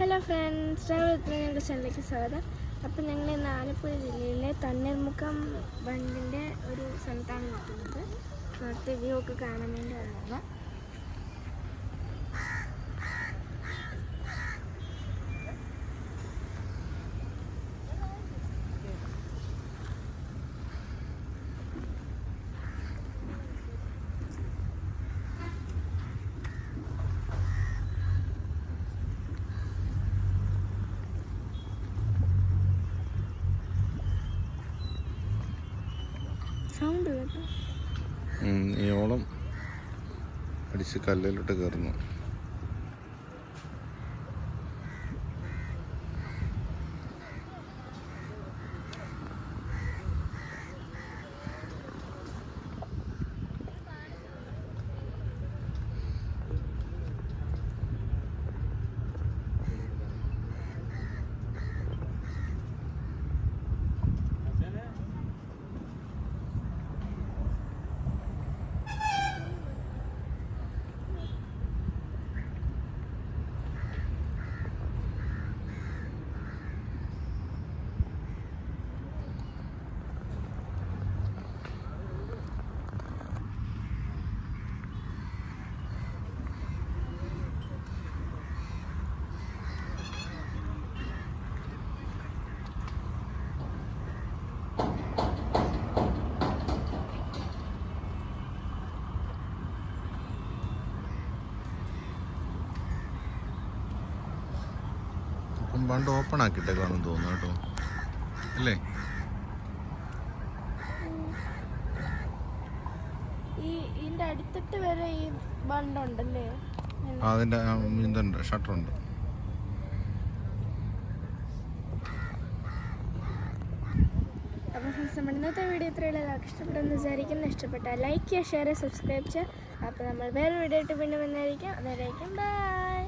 Hello friends, ഞങ്ങളുടെ ചാനലിലേക്ക് സ്വാഗതം. അപ്പോൾ ഞങ്ങൾ ഇന്ന് ആലപ്പുഴ ജില്ലയിലെ തണ്ണീർമുക്കം ബണ്ടിൻ്റെ ഒരു സ്ഥലത്താണ് നിൽക്കുന്നത്. അവിടുത്തെ വ്യൂ ഒക്കെ കാണാൻ വേണ്ടി വന്നതാണ്. സൗണ്ട് കേട്ടോ, ഈ ഓളം അടിച്ച് കല്ലിലോട്ട് കയറുന്നു. അപ്പം ബണ്ട് ഓപ്പൺ ആക്കിയിട്ടേക്കാണെന്ന് തോന്നുന്നു കേട്ടോ, അല്ലേ? ഇതിൻ്റെ അടുത്തിട്ട് വരെ ഈ ബണ്ടുണ്ടല്ലേ? അതിൻ്റെ ഇതുണ്ട്, ഷട്ടറുണ്ട്. അപ്പോൾ ഫ്രണ്ട്സ്, നമ്മുടെ ഇന്നത്തെ വീഡിയോ ഇത്രയുള്ള എല്ലാവർക്കും ഇഷ്ടപ്പെട്ടെന്ന് വിചാരിക്കുന്നു. ഇഷ്ടപ്പെട്ടാൽ ലൈക്ക് ചെയ്യുക, ഷെയർ ചെയ്യുക, സബ്സ്ക്രൈബ് ചെയ്യുക. അപ്പോൾ നമ്മൾ വേറെ വീഡിയോ ആയിട്ട് പിന്നെ വന്നായിരിക്കും. അതുവരേക്കും ബൈ.